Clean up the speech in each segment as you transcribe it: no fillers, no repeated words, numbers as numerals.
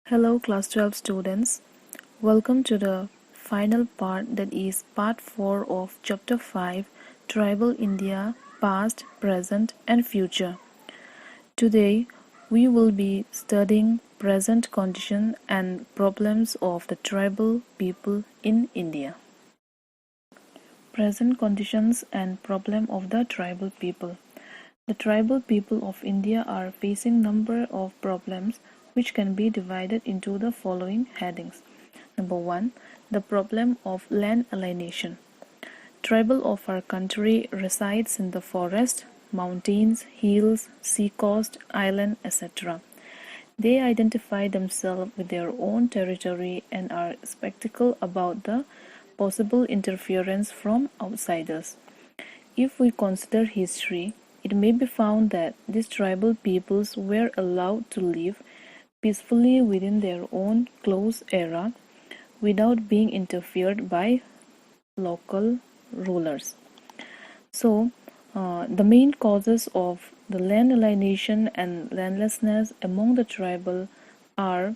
Hello class 12 students, welcome to the final part, that is part 4 of chapter 5, Tribal India, Past, Present and Future. Today we will be studying present condition and problems of the tribal people in India. Present conditions and problem of the tribal people. The tribal people of India are facing number of problems which can be divided into the following headings. Number 1. The problem of land alienation. Tribal of our country resides in the forest, mountains, hills, seacoast, island, etc. They identify themselves with their own territory and are skeptical about the possible interference from outsiders. If we consider history, it may be found that these tribal peoples were allowed to live peacefully within their own close area without being interfered by local rulers. So, the main causes of the land alienation and landlessness among the tribal are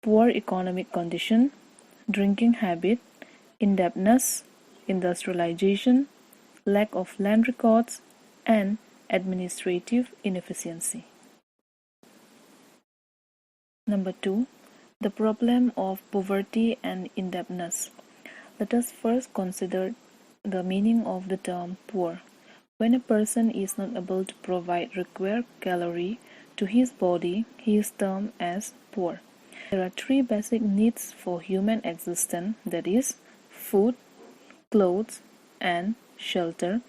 poor economic condition, drinking habit, indebtedness, industrialization, lack of land records, and administrative inefficiency. Number 2. The problem of poverty and indebtedness. Let us first consider the meaning of the term poor. When a person is not able to provide required calorie to his body, he is termed as poor. There are three basic needs for human existence, that is, food, clothes, and shelter,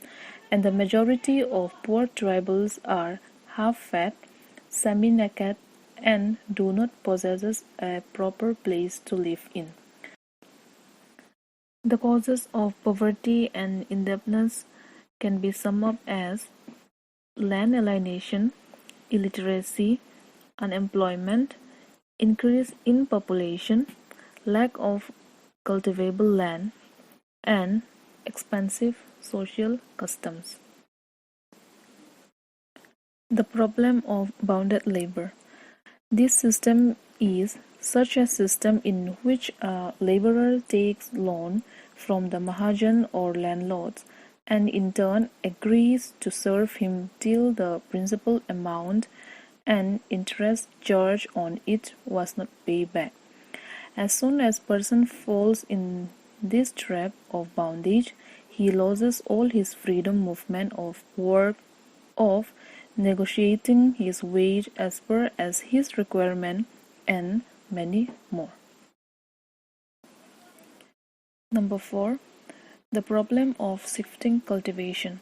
and the majority of poor tribals are half-fat, semi-naked, and do not possess a proper place to live in. The causes of poverty and indebtedness can be summed up as land alienation, illiteracy, unemployment, increase in population, lack of cultivable land, and expensive social customs. The problem of bounded labor. This system is such a system in which a laborer takes loan from the Mahajan or landlords and in turn agrees to serve him till the principal amount and interest charged on it was not paid back. As soon as person falls in this trap of bondage, he loses all his freedom movement of work, of negotiating his wage as per as his requirement, and many more. Number 4. The problem of shifting cultivation.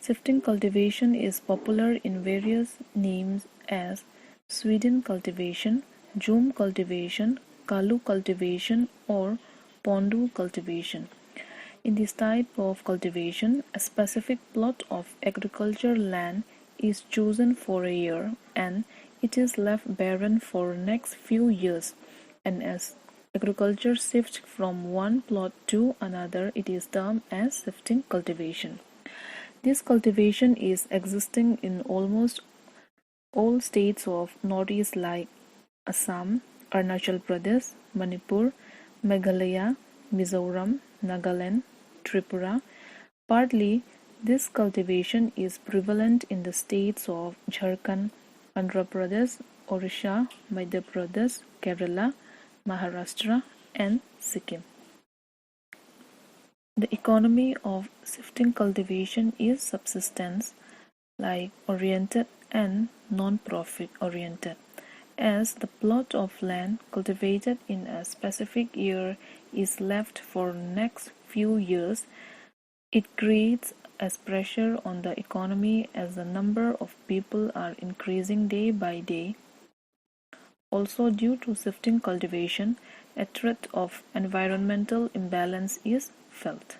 Shifting cultivation is popular in various names as Sweden cultivation, Jum cultivation, Kalu cultivation, or Pondu cultivation. In this type of cultivation, a specific plot of agricultural land is chosen for a year and it is left barren for next few years, and as agriculture shifts from one plot to another, it is termed as shifting cultivation. This cultivation is existing in almost all states of northeast like Assam, Arunachal Pradesh, Manipur, Meghalaya, Mizoram, Nagaland, Tripura. Partly, this cultivation is prevalent in the states of Jharkhand, Andhra Pradesh, Orissa, Madhya Pradesh, Kerala, Maharashtra, and Sikkim. The economy of shifting cultivation is subsistence like oriented and non-profit oriented. As the plot of land cultivated in a specific year is left for next few years, it creates as pressure on the economy as the number of people are increasing day by day. Also, due to shifting cultivation, a threat of environmental imbalance is felt.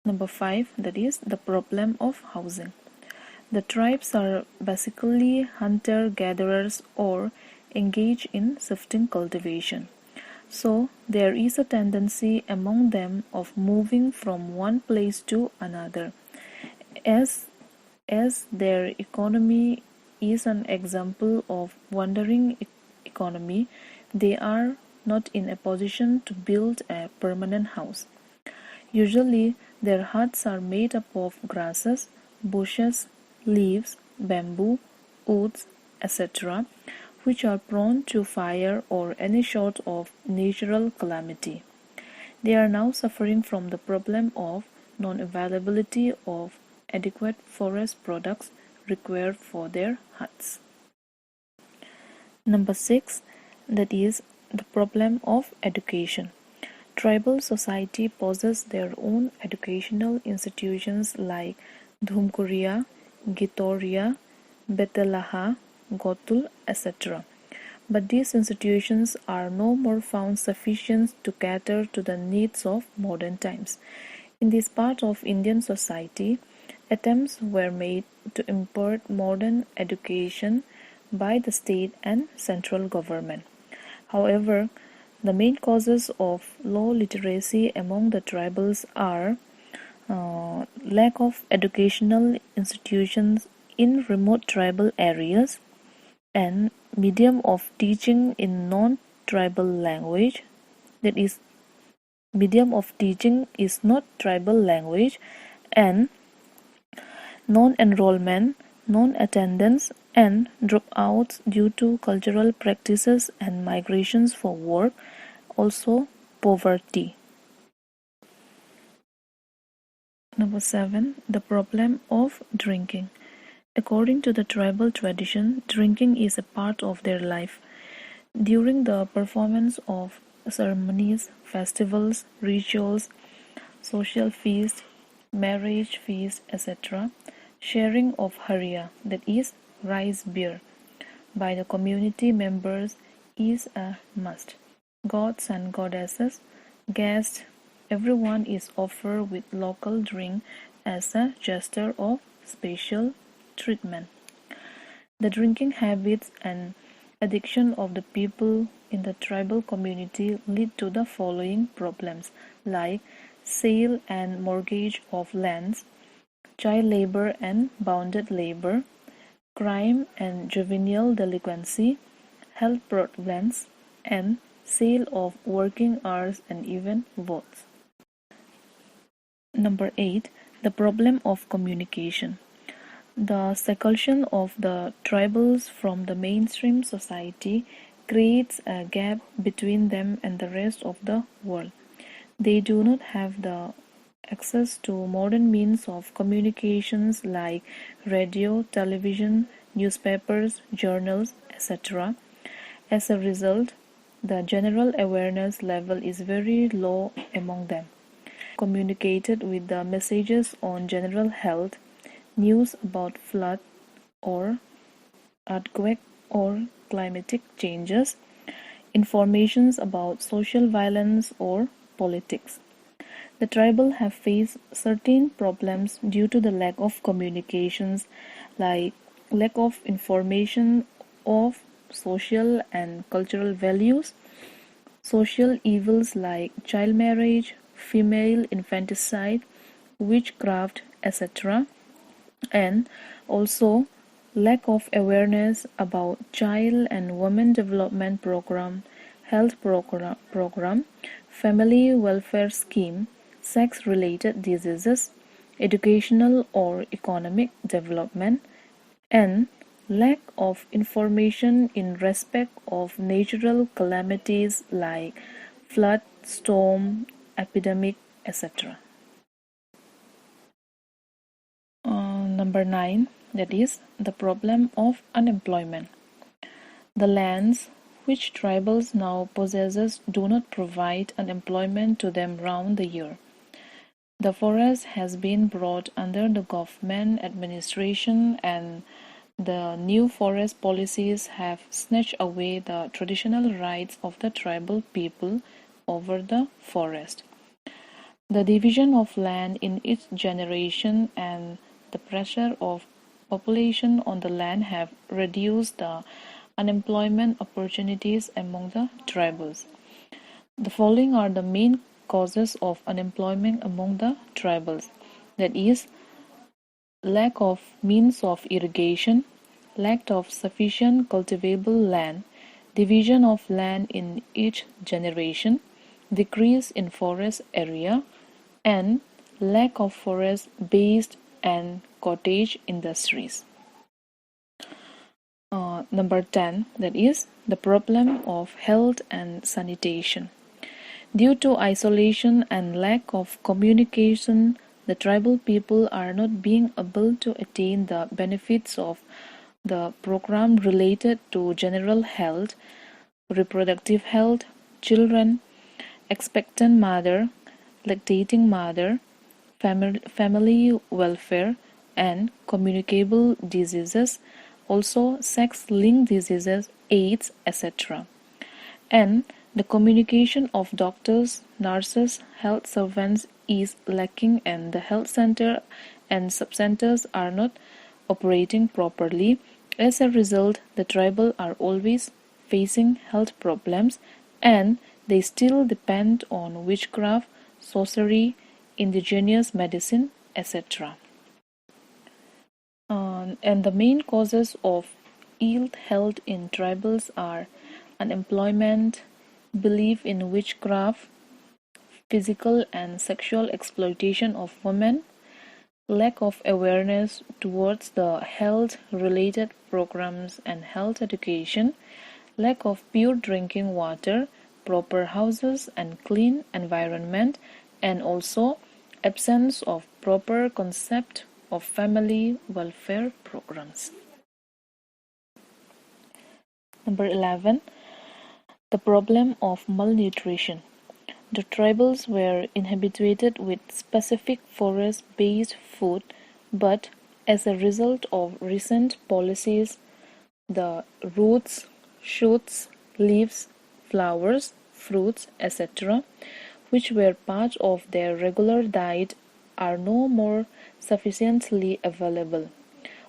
Number 5, that is the problem of housing. The tribes are basically hunter-gatherers or engage in shifting cultivation. So, there is a tendency among them of moving from one place to another. As their economy is an example of wandering economy. They are not in a position to build a permanent house. Usually, their huts are made up of grasses, bushes, leaves, bamboo, woods, etc., which are prone to fire or any sort of natural calamity. They are now suffering from the problem of non-availability of adequate forest products required for their huts. Number 6, that is the problem of education. Tribal society possess their own educational institutions like Dhumkuria, Gitoria, Betelaha, Gotul, etc. But these institutions are no more found sufficient to cater to the needs of modern times. In this part of Indian society, attempts were made to impart modern education by the state and central government. However, the main causes of low literacy among the tribals are lack of educational institutions in remote tribal areas and medium of teaching in non-tribal language, that is, medium of teaching is not tribal language, and non-enrollment, non-attendance, and dropouts due to cultural practices and migrations for work, also poverty. Number 7, the problem of drinking. According to the tribal tradition, drinking is a part of their life. During the performance of ceremonies, festivals, rituals, social feasts, marriage feasts, etc., sharing of haria, that is, rice beer, by the community members is a must. Gods and goddesses, guests, everyone is offered with local drink as a gesture of special treatment. The drinking habits and addiction of the people in the tribal community lead to the following problems, like sale and mortgage of lands, child labor and bonded labor, crime and juvenile delinquency, health problems, and sale of working hours and even votes. Number 8, the problem of communication. The seclusion of the tribals from the mainstream society creates a gap between them and the rest of the world. They do not have the access to modern means of communications like radio, television, newspapers, journals, etc. As a result, the general awareness level is very low among them. Communicated with the messages on general health, news about flood or earthquake or climatic changes, informations about social violence or politics. The tribal have faced certain problems due to the lack of communications, like lack of information of social and cultural values, social evils like child marriage, female infanticide, witchcraft, etc., and also lack of awareness about child and women development program, health program, family welfare scheme, sex-related diseases, educational or economic development, and lack of information in respect of natural calamities like flood, storm, epidemic, etc. Number 9, that is the problem of unemployment. The lands which tribals now possesses do not provide employment to them round the year. The forest has been brought under the government administration, and the new forest policies have snatched away the traditional rights of the tribal people over the forest. The division of land in each generation and the pressure of population on the land have reduced the unemployment opportunities among the tribals. The following are the main causes of unemployment among the tribals, that is, lack of means of irrigation, lack of sufficient cultivable land, division of land in each generation, decrease in forest area, and lack of forest-based and cottage industries. Number 10, that is the problem of health and sanitation. Due to isolation and lack of communication, the tribal people are not being able to attain the benefits of the program related to general health, reproductive health, children, expectant mother, lactating mother, family welfare, and communicable diseases, also sex-linked diseases, AIDS, etc. And the communication of doctors, nurses, health servants is lacking, and the health center and subcenters are not operating properly. As a result, the tribal are always facing health problems, and they still depend on witchcraft, sorcery, indigenous medicine, etc. And the main causes of ill health in tribals are unemployment, belief in witchcraft, physical and sexual exploitation of women, lack of awareness towards the health-related programs and health education, lack of pure drinking water, proper houses and clean environment, and also absence of proper concept of family welfare programs. Number 11, the problem of malnutrition. The tribals were inhabited with specific forest-based food, but as a result of recent policies, the roots, shoots, leaves, flowers, fruits, etc., which were part of their regular diet, are no more sufficiently available.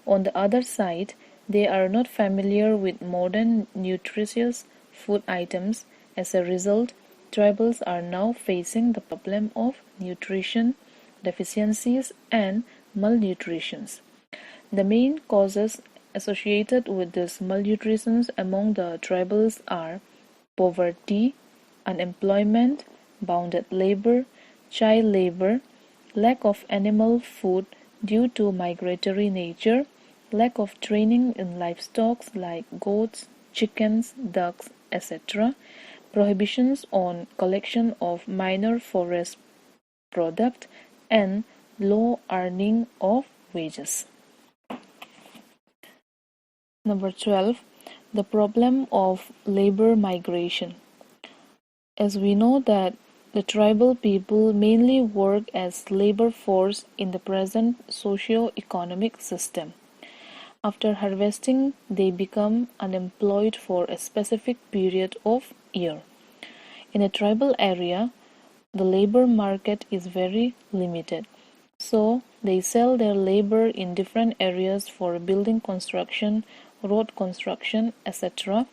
On the other side, they are not familiar with modern nutritious food items. As a result, tribals are now facing the problem of nutrition deficiencies and malnutrition. The main causes associated with this malnutrition among the tribals are poverty, unemployment, bounded labor, child labor, lack of animal food due to migratory nature, lack of training in livestock like goats, chickens, ducks, etc., prohibitions on collection of minor forest product, and low earning of wages. Number 12, the problem of labor migration. As we know that the tribal people mainly work as labor force in the present socio-economic system. After harvesting, they become unemployed for a specific period of year. In a tribal area, the labor market is very limited. So they sell their labor in different areas for building construction, road construction, etc.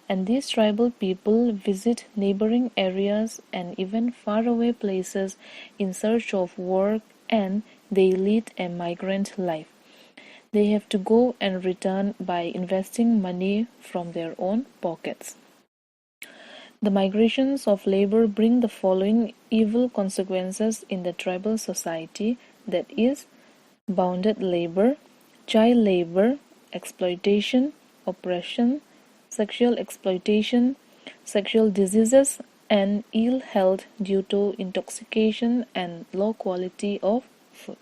And these tribal people visit neighboring areas and even faraway places in search of work, and they lead a migrant life. They have to go and return by investing money from their own pockets. The migrations of labor bring the following evil consequences in the tribal society, that is, bounded labor, child labor, exploitation, oppression, sexual exploitation, sexual diseases, and ill health due to intoxication and low quality of food.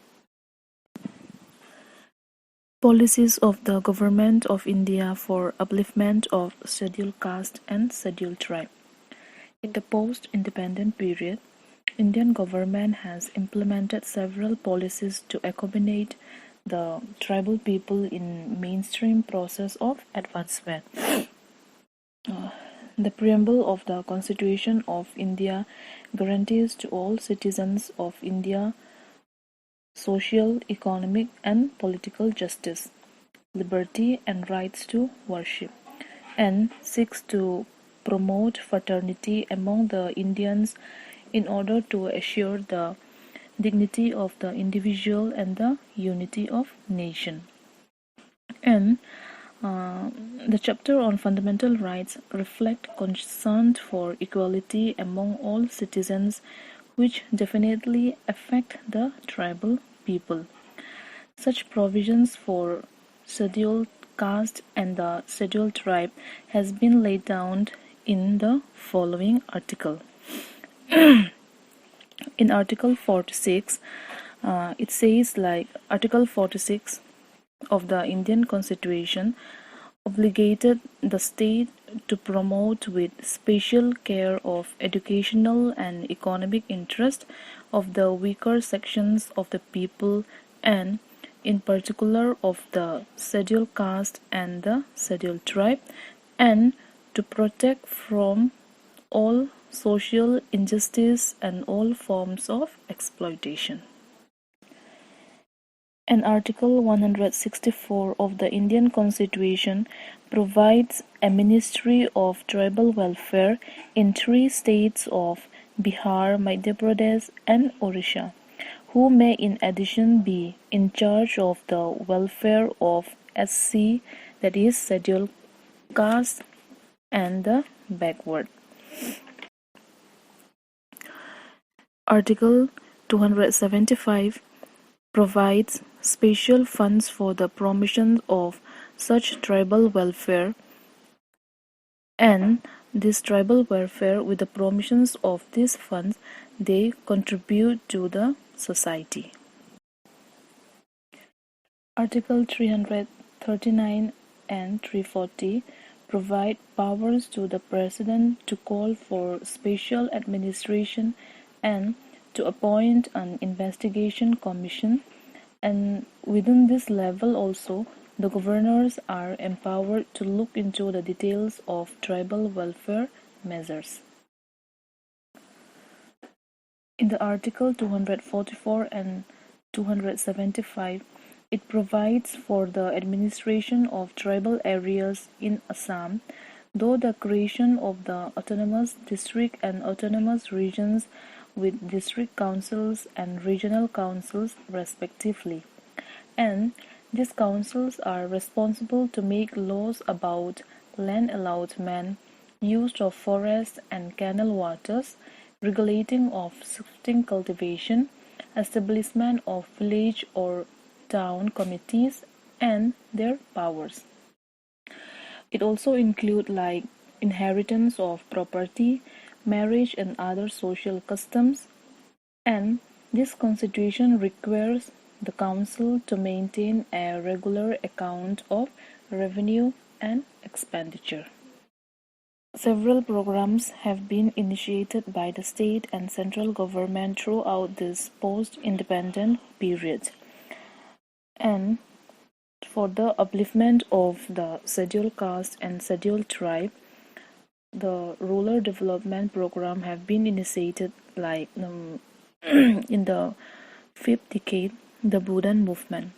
Policies of the Government of India for upliftment of scheduled caste and scheduled tribe. In the post-independent period, Indian government has implemented several policies to accommodate the tribal people in mainstream process of advancement. The preamble of the Constitution of India guarantees to all citizens of India social, economic, and political justice, liberty, and rights to worship, and seeks to promote fraternity among the Indians in order to assure the dignity of the individual and the unity of nation. And The chapter on fundamental rights reflects concern for equality among all citizens, which definitely affect the tribal people. Such provisions for scheduled caste and the scheduled tribe has been laid down in the following article. In Article 46, it says like Article 46 of the Indian Constitution obligated the state to promote with special care of educational and economic interest of the weaker sections of the people and in particular of the scheduled caste and the scheduled tribe, and to protect from all social injustice and all forms of exploitation. And Article 164 of the Indian Constitution provides a Ministry of Tribal Welfare in 3 states of Bihar, Madhya Pradesh and Orissa, who may in addition be in charge of the welfare of SC, that is scheduled caste, and the backward. Article 275 provides special funds for the promotion of such tribal welfare, and this tribal welfare, with the promotions of these funds, they contribute to the society. Article 339 and 340 provide powers to the President to call for special administration and to appoint an investigation commission, and within this level also the governors are empowered to look into the details of tribal welfare measures. In the Article 244 and 275, it provides for the administration of tribal areas in Assam, though the creation of the autonomous district and autonomous regions with district councils and regional councils respectively, and these councils are responsible to make laws about land allotment, use of forests and canal waters, regulating of shifting cultivation, establishment of village or town committees and their powers. It also includes like inheritance of property, marriage and other social customs, and this constitution requires the council to maintain a regular account of revenue and expenditure. Several programs have been initiated by the state and central government throughout this post-independent period, and for the upliftment of the scheduled caste and scheduled tribe, the rural development program have been initiated like in the 5th decade, the Buddhan movement.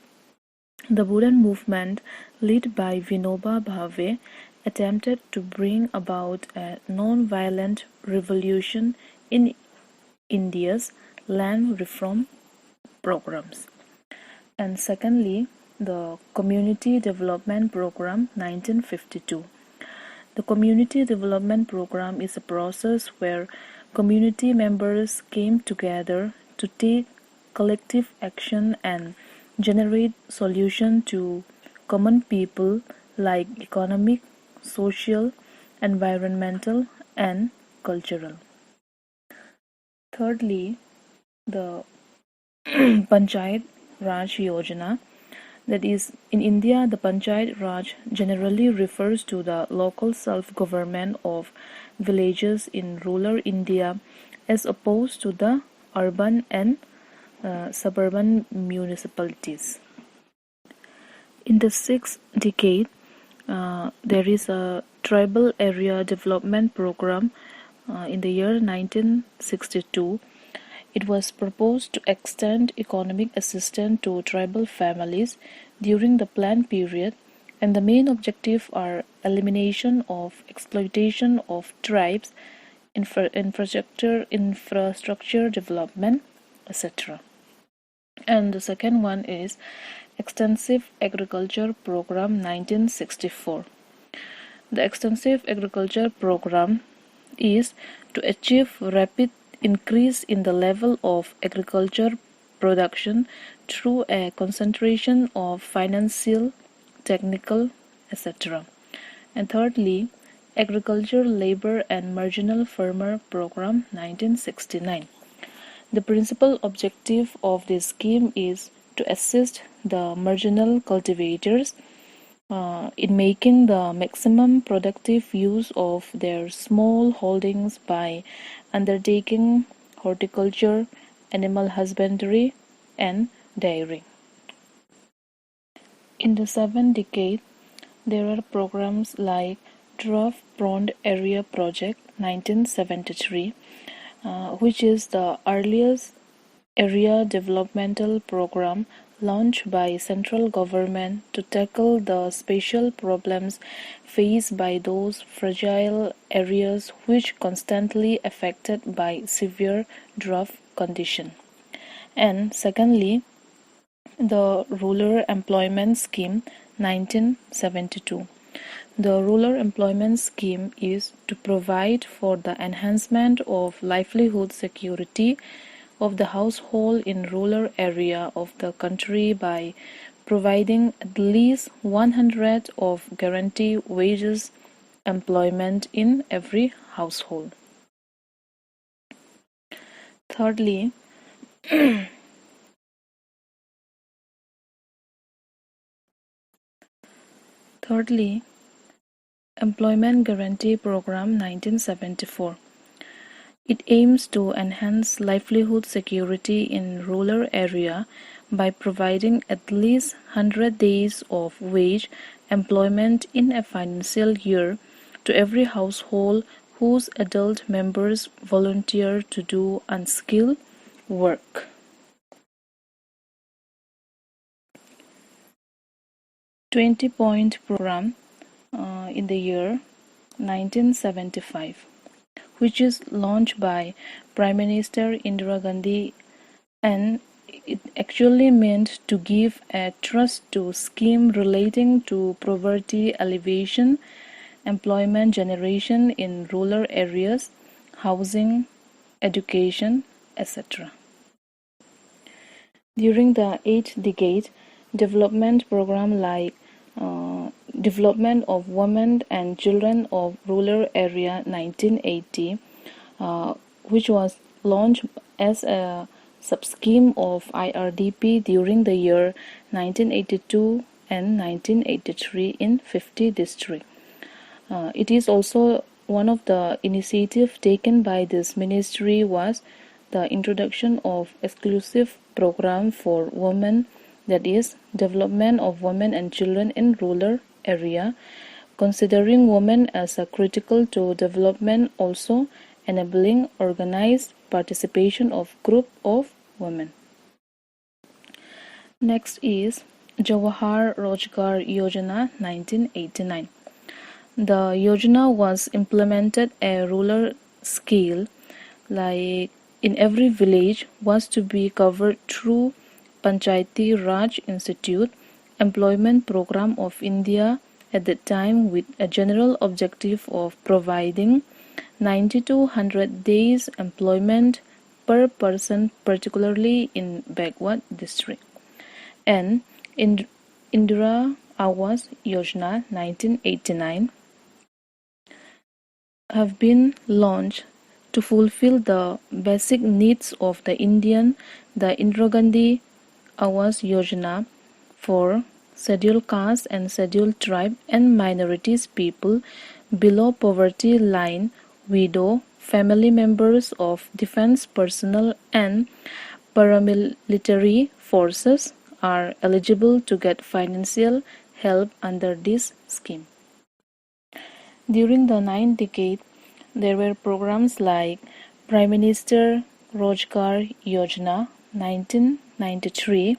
The Buddhan movement, led by Vinoba Bhave, attempted to bring about a non-violent revolution in India's land reform programs. And secondly, the Community Development Program 1952. The Community Development Program is a process where community members came together to take collective action and generate solutions to common people like economic, social, environmental, and cultural. Thirdly, the Panchayat Raj Yojana, that is, in India, the Panchayat Raj generally refers to the local self-government of villages in rural India as opposed to the urban and suburban municipalities. In the 6th decade, there is a Tribal Area Development Program in the year 1962. It was proposed to extend economic assistance to tribal families during the planned period, and the main objectives are elimination of exploitation of tribes, infrastructure development, etc. And the second one is Extensive Agriculture Program 1964. The Extensive Agriculture Program is to achieve rapid increase in the level of agriculture production through a concentration of financial, technical, etc. And thirdly, Agriculture Labor and Marginal Farmer Program 1969. The principal objective of this scheme is to assist the marginal cultivators in making the maximum productive use of their small holdings by undertaking horticulture, animal husbandry, and dairy. In the 7th decade, there are programs like Drought-Prone Area Project 1973, which is the earliest area developmental program launched by central government to tackle the special problems faced by those fragile areas which constantly affected by severe drought condition. And secondly, the Rural Employment Scheme 1972. The Rural Employment Scheme is to provide for the enhancement of livelihood security of the household in rural area of the country by providing at least 100 of guaranteed wages employment in every household. Thirdly, Employment Guarantee Program 1974. It aims to enhance livelihood security in rural area by providing at least 100 days of wage employment in a financial year to every household whose adult members volunteer to do unskilled work. 20-point program in the year 1975, which is launched by Prime Minister Indira Gandhi, and it actually meant to give a thrust to scheme relating to poverty alleviation, employment generation in rural areas, housing, education, etc. During the 8th decade, development programs like Development of Women and Children of Rural Area 1980, which was launched as a sub-scheme of IRDP during the year 1982 and 1983 in 50 districts. It is also one of the initiatives taken by this ministry was the introduction of exclusive program for women, that is, development of women and children in rural area, considering women as a critical to development, also enabling organized participation of group of women. Next is Jawahar Rojgar Yojana 1989. The Yojana was implemented at rural scale, like in every village was to be covered through Panchayati Raj Institute Employment Program of India at that time, with a general objective of providing 90 to 100 days employment per person, particularly in backward district. And Indira Awas Yojana 1989 have been launched to fulfill the basic needs of the Indian, the Indira Gandhi Awas Yojana for scheduled caste and scheduled tribe and minorities people below poverty line, widow, family members of defense personnel and paramilitary forces are eligible to get financial help under this scheme. During the 9th decade, there were programs like Prime Minister Rojgar Yojana 1993,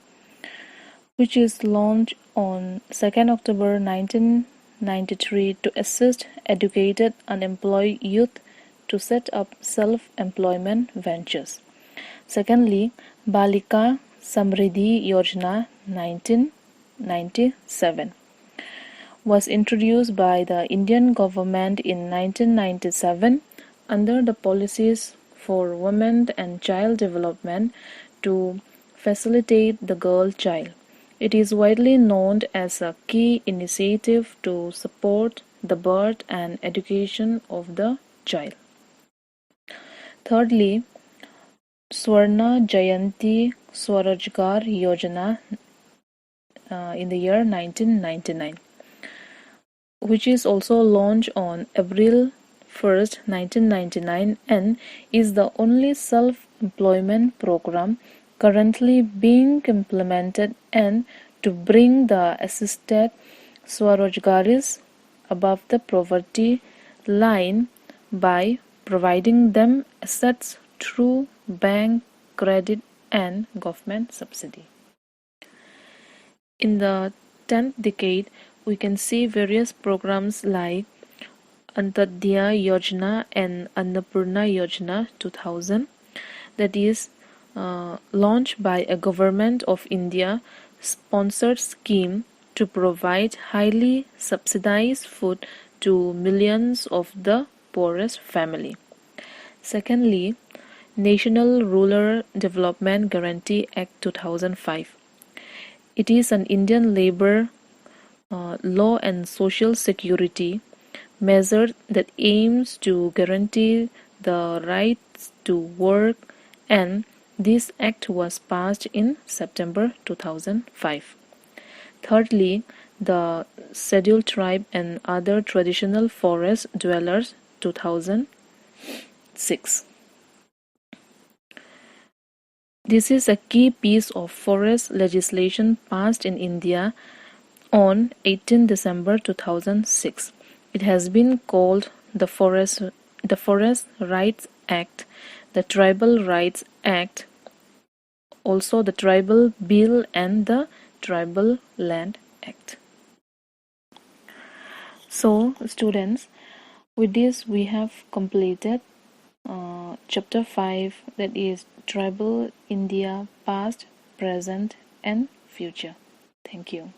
which is launched on 2nd October 1993 to assist educated unemployed youth to set up self-employment ventures. Secondly, Balika Samriddhi Yojana 19 1997, was introduced by the Indian government in 1997 under the Policies for Women and Child Development to facilitate the girl child. It is widely known as a key initiative to support the birth and education of the child. Thirdly, Swarna Jayanti Swarojgar Yojana in the year 1999, which is also launched on April 1st, 1999, and is the only self-employment program currently being implemented and to bring the assisted Swarojgaris above the poverty line by providing them assets through bank credit and government subsidy. In the 10th decade, we can see various programs like Antodaya Yojana and Annapurna Yojana 2000, that is launched by a Government of India sponsored scheme to provide highly subsidized food to millions of the poorest family. Secondly, National Rural Development Guarantee Act 2005. It is an Indian labor law and social security measure that aims to guarantee the rights to work, and this act was passed in September 2005. Thirdly, the Scheduled Tribe and Other Traditional Forest Dwellers 2006. This is a key piece of forest legislation passed in India on 18 December 2006. It has been called the Forest Rights Act, the Tribal Rights Act, also the Tribal Bill, and the Tribal Land Act. So, students, with this we have completed chapter 5, that is Tribal India Past, Present and Future. Thank you.